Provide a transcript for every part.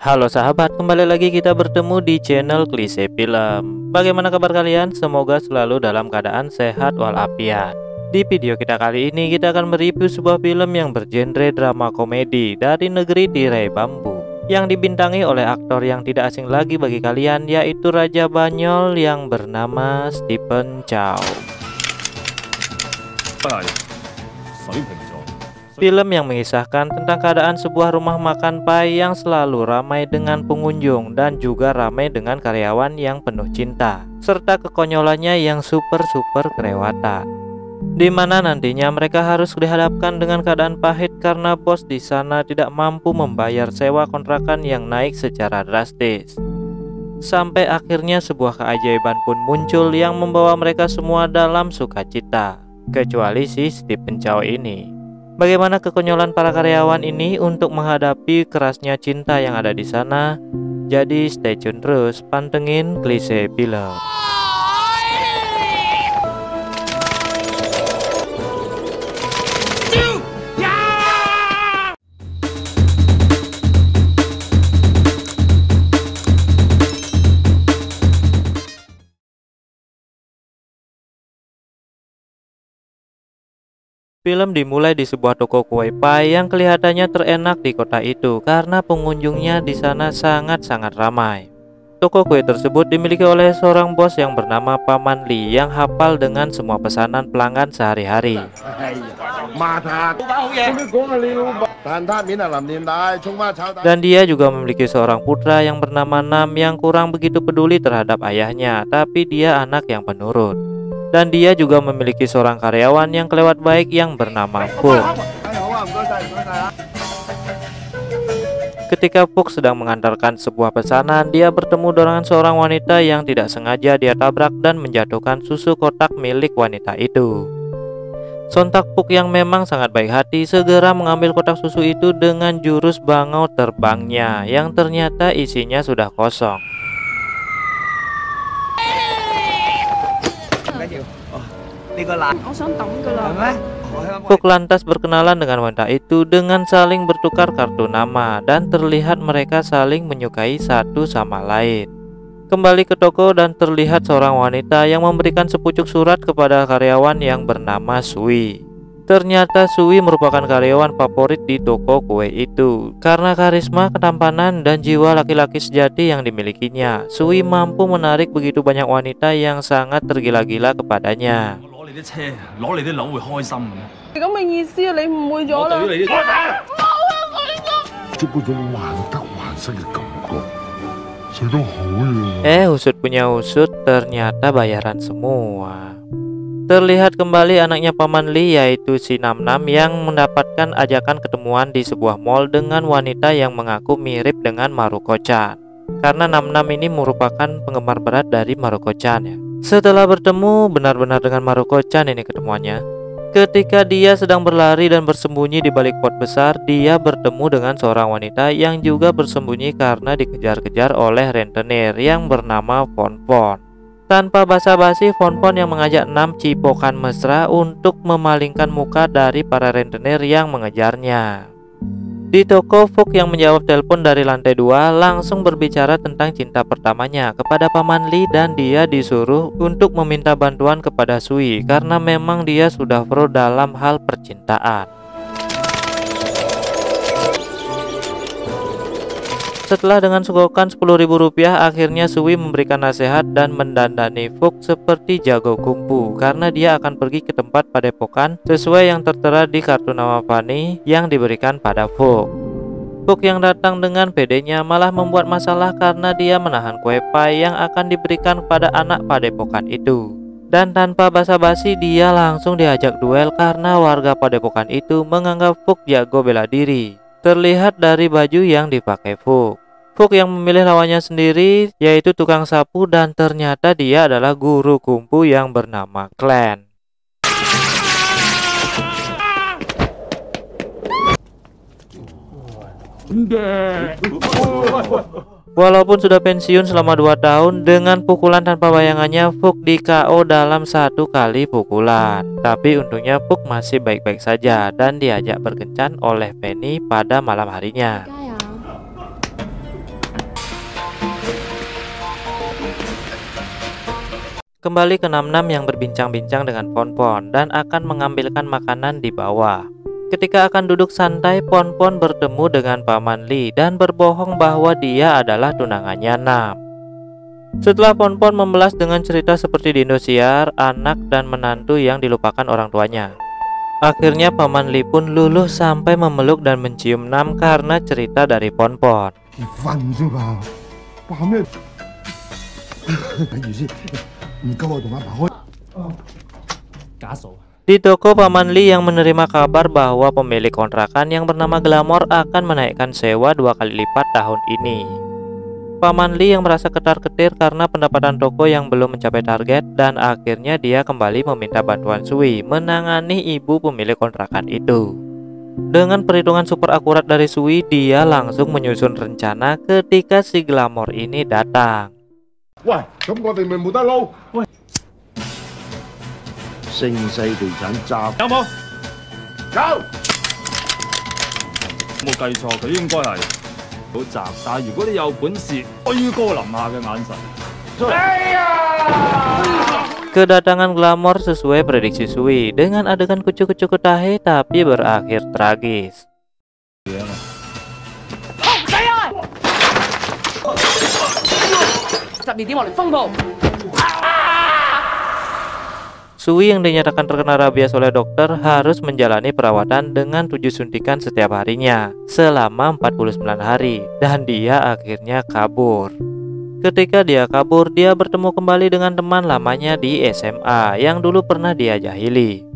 Halo sahabat, kembali lagi kita bertemu di channel Klise Film. Bagaimana kabar kalian? Semoga selalu dalam keadaan sehat walafiat. Di video kita kali ini kita akan mereview sebuah film yang bergenre drama komedi dari negeri tirai bambu, yang dibintangi oleh aktor yang tidak asing lagi bagi kalian, yaitu Raja Banyol yang bernama Stephen Chow. Film yang mengisahkan tentang keadaan sebuah rumah makan pai yang selalu ramai dengan pengunjung dan juga ramai dengan karyawan yang penuh cinta, serta kekonyolannya yang super kelewatan. Di mana nantinya mereka harus dihadapkan dengan keadaan pahit karena bos di sana tidak mampu membayar sewa kontrakan yang naik secara drastis. Sampai akhirnya sebuah keajaiban pun muncul yang membawa mereka semua dalam sukacita, kecuali si Stephen Chow ini. Bagaimana kekonyolan para karyawan ini untuk menghadapi kerasnya cinta yang ada di sana? Jadi stay tune terus, pantengin Klise Film. Film dimulai di sebuah toko kue pai yang kelihatannya terenak di kota itu karena pengunjungnya di sana sangat ramai. Toko kue tersebut dimiliki oleh seorang bos yang bernama Paman Lee yang hafal dengan semua pesanan pelanggan sehari-hari. Dan dia juga memiliki seorang putra yang bernama Nam yang kurang begitu peduli terhadap ayahnya, tapi dia anak yang penurut. Dan dia juga memiliki seorang karyawan yang kelewat baik yang bernama Puk. Ketika Puk sedang mengantarkan sebuah pesanan, dia bertemu dengan seorang wanita yang tidak sengaja dia tabrak dan menjatuhkan susu kotak milik wanita itu. Sontak Puk yang memang sangat baik hati segera mengambil kotak susu itu dengan jurus bangau terbangnya yang ternyata isinya sudah kosong. Puk lantas berkenalan dengan wanita itu dengan saling bertukar kartu nama dan terlihat mereka saling menyukai satu sama lain. Kembali ke toko dan terlihat seorang wanita yang memberikan sepucuk surat kepada karyawan yang bernama Sui. Ternyata Sui merupakan karyawan favorit di toko kue itu. Karena karisma, ketampanan, dan jiwa laki-laki sejati yang dimilikinya, Sui mampu menarik begitu banyak wanita yang sangat tergila-gila kepadanya. Usut punya usut, ternyata bayaran semua. Terlihat kembali anaknya Paman Lee, yaitu si Nam Nam, yang mendapatkan ajakan ketemuan di sebuah mall dengan wanita yang mengaku mirip dengan Maruko-chan. Karena Nam Nam ini merupakan penggemar berat dari Maruko-chan ya. Setelah bertemu benar-benar dengan Maruko-chan ini ketemuannya. Ketika dia sedang berlari dan bersembunyi di balik pot besar, dia bertemu dengan seorang wanita yang juga bersembunyi karena dikejar-kejar oleh rentenir yang bernama Fon Fon. Tanpa basa-basi, Fon Fon yang mengajak Nam cipokan mesra untuk memalingkan muka dari para rentenir yang mengejarnya. Di toko, Puk yang menjawab telepon dari lantai 2 langsung berbicara tentang cinta pertamanya kepada Paman Lee dan dia disuruh untuk meminta bantuan kepada Sui karena memang dia sudah pro dalam hal percintaan. Setelah dengan sogokan Rp10.000, akhirnya Sui memberikan nasihat dan mendandani Puk seperti jago kungfu karena dia akan pergi ke tempat padepokan sesuai yang tertera di kartu nama Fanny yang diberikan pada Puk. Puk yang datang dengan pedenya malah membuat masalah karena dia menahan kue pai yang akan diberikan kepada anak padepokan itu. Dan tanpa basa-basi dia langsung diajak duel karena warga padepokan itu menganggap Puk jago bela diri. Terlihat dari baju yang dipakai Puk. Puk yang memilih lawannya sendiri, yaitu tukang sapu, dan ternyata dia adalah guru kungfu yang bernama Clan. Walaupun sudah pensiun selama 2 tahun, dengan pukulan tanpa bayangannya, Puk di KO dalam 1 kali pukulan. Tapi untungnya Puk masih baik-baik saja dan diajak berkencan oleh Penny pada malam harinya. Kembali ke Nam-Nam yang berbincang-bincang dengan Pon-Pon dan akan mengambilkan makanan di bawah. Ketika akan duduk santai, Pon-Pon bertemu dengan Paman Lee dan berbohong bahwa dia adalah tunangannya Nam. Setelah Pon-Pon membelas dengan cerita seperti di Indosiar, anak dan menantu yang dilupakan orang tuanya. Akhirnya Paman Lee pun luluh sampai memeluk dan mencium Nam karena cerita dari Pon-Pon. Di toko, Paman Lee yang menerima kabar bahwa pemilik kontrakan yang bernama Glamor akan menaikkan sewa 2 kali lipat tahun ini. Paman Lee yang merasa ketar-ketir karena pendapatan toko yang belum mencapai target, dan akhirnya dia kembali meminta bantuan Sui menangani ibu pemilik kontrakan itu. Dengan perhitungan super akurat dari Sui, dia langsung menyusun rencana ketika si Glamor ini datang. Wah,咁我哋咪冇得撈。喂，盛世地產集有冇？有。冇計錯，佢應該係好雜。但係如果你有本事，推哥臨下嘅眼神。Kedatangan Glamor sesuai prediksi Sui dengan adegan kucuk-kucuk tahe tapi berakhir tragis. Sui yang dinyatakan terkena rabies oleh dokter harus menjalani perawatan dengan 7 suntikan setiap harinya selama 49 hari dan dia akhirnya kabur. Ketika dia kabur, dia bertemu kembali dengan teman lamanya di SMA yang dulu pernah dia jahili.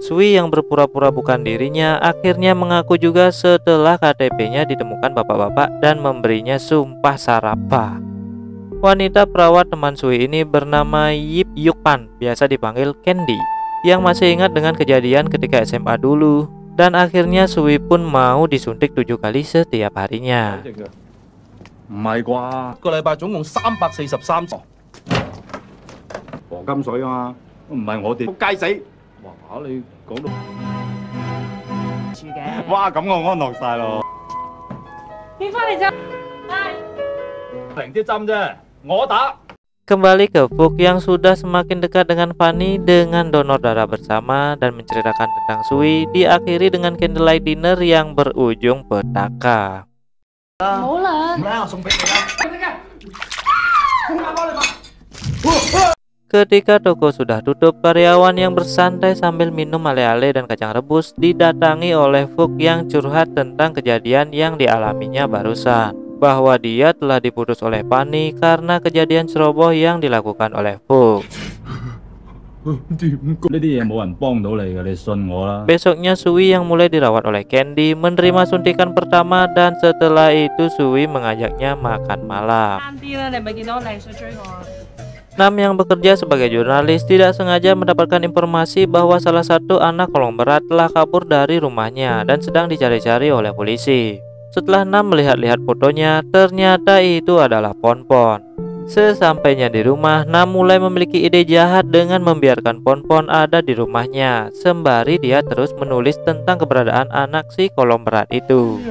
Sui yang berpura-pura bukan dirinya akhirnya mengaku juga setelah KTP-nya ditemukan bapak-bapak dan memberinya sumpah sarapa. Wanita perawat teman Sui ini bernama Yip Yukpan, biasa dipanggil Candy, yang masih ingat dengan kejadian ketika SMA dulu, dan akhirnya Sui pun mau disuntik 7 kali setiap harinya. 唔係啩？個禮拜總共343座黃金水啊嘛，唔係我哋仆街死！哇！你講到住嘅，哇！咁我安樂晒咯。變翻嚟啫，零啲針啫，我打。Kembali ke Fook yang sudah semakin dekat dengan Fanny dengan donor darah bersama dan menceritakan tentang Sui, diakhiri dengan candlelight dinner yang berujung petaka. Ketika toko sudah tutup, karyawan yang bersantai sambil minum ale-ale dan kacang rebus didatangi oleh Fook yang curhat tentang kejadian yang dialaminya barusan, bahwa dia telah diputus oleh Fanny karena kejadian ceroboh yang dilakukan oleh Fook. Besoknya Sui yang mulai dirawat oleh Candy menerima suntikan pertama dan setelah itu Sui mengajaknya makan malam. Nam yang bekerja sebagai jurnalis tidak sengaja mendapatkan informasi bahwa salah satu anak kolong berat telah kabur dari rumahnya dan sedang dicari-cari oleh polisi. Setelah Nam melihat-lihat fotonya, ternyata itu adalah Pon-Pon. Sesampainya di rumah, Nam mulai memiliki ide jahat dengan membiarkan Pon-Pon ada di rumahnya, sembari dia terus menulis tentang keberadaan anak si kolom berat itu.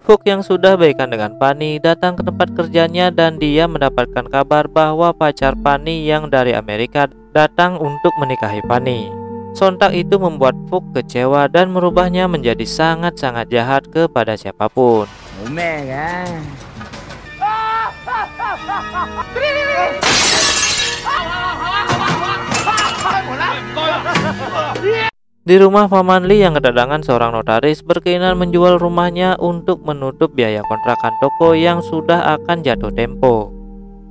Fook yang sudah baikan dengan Fanny datang ke tempat kerjanya dan dia mendapatkan kabar bahwa pacar Fanny yang dari Amerika datang untuk menikahi Fanny. Sontak itu membuat Fook kecewa dan merubahnya menjadi sangat-sangat jahat kepada siapapun. Di rumah, Paman Lee yang kedatangan seorang notaris berkeinginan menjual rumahnya untuk menutup biaya kontrakan toko yang sudah akan jatuh tempo.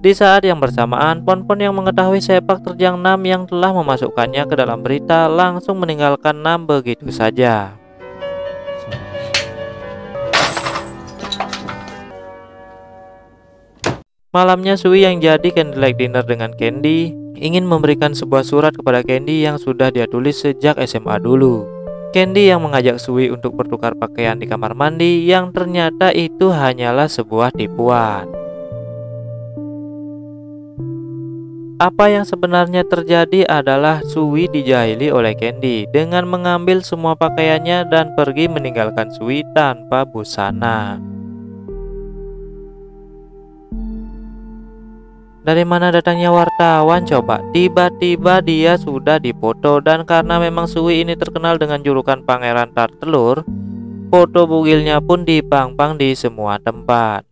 Di saat yang bersamaan, Pon-Pon yang mengetahui sepak terjang Nam yang telah memasukkannya ke dalam berita langsung meninggalkan Nam begitu saja. Malamnya Sui yang jadi candlelight dinner dengan Candy ingin memberikan sebuah surat kepada Candy yang sudah dia tulis sejak SMA dulu. Candy yang mengajak Sui untuk bertukar pakaian di kamar mandi yang ternyata itu hanyalah sebuah tipuan. Apa yang sebenarnya terjadi adalah Sui dijahili oleh Candy dengan mengambil semua pakaiannya dan pergi meninggalkan Sui tanpa busana. Dari mana datangnya wartawan coba? Tiba-tiba dia sudah dipoto, dan karena memang Sui ini terkenal dengan julukan Pangeran Tart Telur, foto bugilnya pun dipang-pang di semua tempat.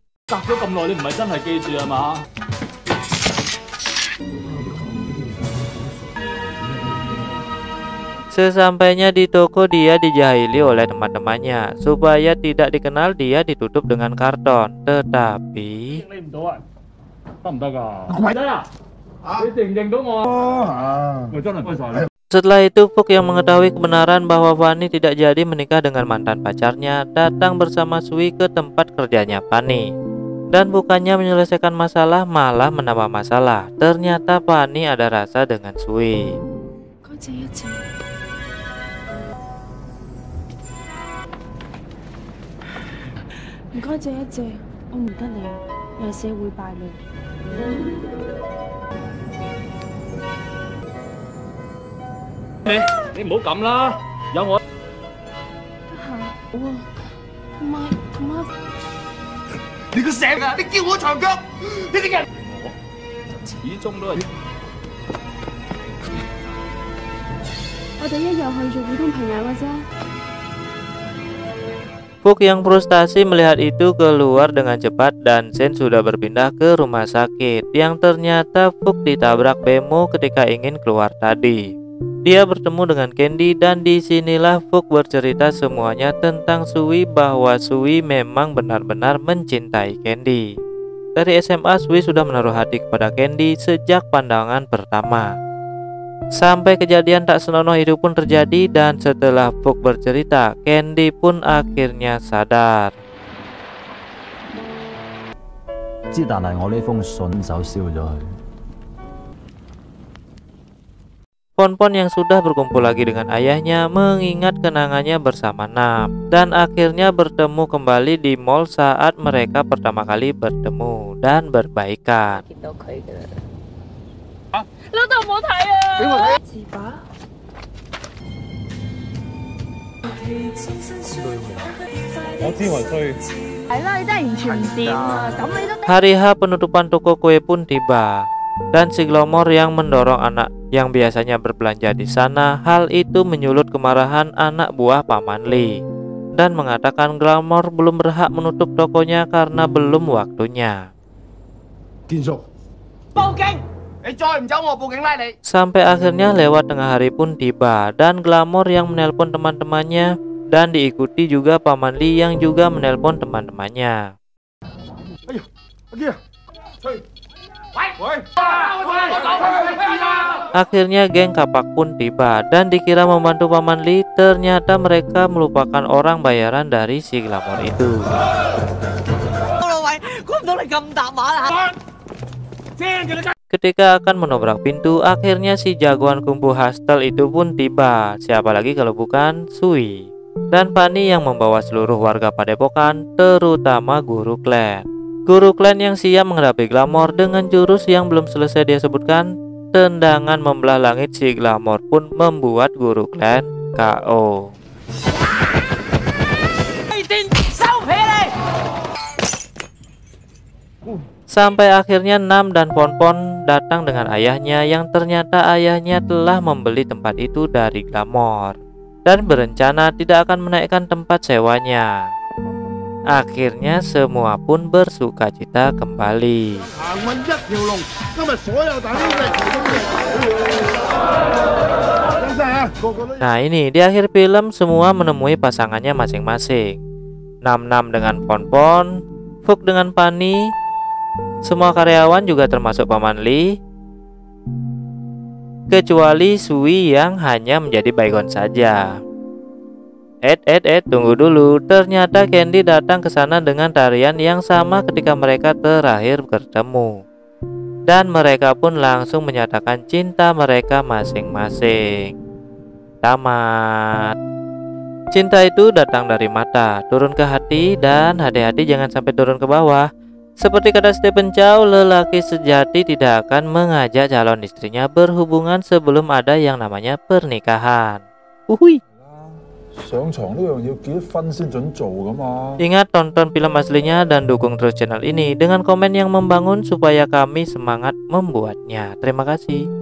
Sesampainya di toko, dia dijahili oleh teman-temannya. Supaya tidak dikenal, dia ditutup dengan karton. Tetapi setelah itu Fuk yang mengetahui kebenaran bahwa Fanny tidak jadi menikah dengan mantan pacarnya, datang bersama Sui ke tempat kerjanya Fanny. Dan bukannya menyelesaikan masalah, malah menambah masalah. Ternyata Fanny ada rasa dengan Sui. Fuk yang frustasi melihat itu keluar dengan cepat, dan Sen sudah berpindah ke rumah sakit, yang ternyata Fuk ditabrak bemo ketika ingin keluar tadi. Dia bertemu dengan Candy, dan disinilah Fuk bercerita semuanya tentang Sui, bahwa Sui memang benar-benar mencintai Candy. Dari SMA Sui sudah menaruh hati kepada Candy sejak pandangan pertama. Sampai kejadian tak senonoh itu pun terjadi, dan setelah Fuk bercerita, Candy pun akhirnya sadar. Pon-Pon yang sudah berkumpul lagi dengan ayahnya mengingat kenangannya bersama Nam, dan akhirnya bertemu kembali di mall saat mereka pertama kali bertemu dan berbaikan. Hari H penutupan toko kue pun tiba, dan si Glomor yang mendorong anak yang biasanya berbelanja di sana. Hal itu menyulut kemarahan anak buah Paman Lee, dan mengatakan Glomor belum berhak menutup tokonya karena belum waktunya. Sampai akhirnya lewat tengah hari pun tiba, dan Glomor yang menelpon teman-temannya, dan diikuti juga Paman Lee yang juga menelpon teman-temannya. Akhirnya geng kapak pun tiba, dan dikira membantu Paman Lee, ternyata mereka melupakan orang bayaran dari si Glomor itu. Ketika akan menobrak pintu, akhirnya si jagoan kungfu Hustle itu pun tiba. Siapa lagi kalau bukan Sui dan Fanny yang membawa seluruh warga padepokan, terutama guru klan. Guru klan yang siap menghadapi Glomor dengan jurus yang belum selesai dia sebutkan. Tendangan membelah langit si Glomor pun membuat guru klan KO. Sampai akhirnya Nam dan Pon-Pon datang dengan ayahnya, yang ternyata ayahnya telah membeli tempat itu dari Glomor dan berencana tidak akan menaikkan tempat sewanya. Akhirnya semua pun bersuka cita kembali. Nah ini di akhir film semua menemui pasangannya masing-masing. Nam-Nam dengan Pon-Pon, Fuk dengan Fanny. Semua karyawan juga termasuk Paman Lee, kecuali Sui yang hanya menjadi baygon saja. Tunggu dulu. Ternyata Candy datang ke sana dengan tarian yang sama ketika mereka terakhir bertemu, dan mereka pun langsung menyatakan cinta mereka masing-masing. Tamat. Cinta itu datang dari mata, turun ke hati, dan hati-hati jangan sampai turun ke bawah. Seperti kata Stephen Chow, lelaki sejati tidak akan mengajak calon istrinya berhubungan sebelum ada yang namanya pernikahan. Uhui. Ingat, tonton film aslinya dan dukung terus channel ini dengan komen yang membangun supaya kami semangat membuatnya. Terima kasih.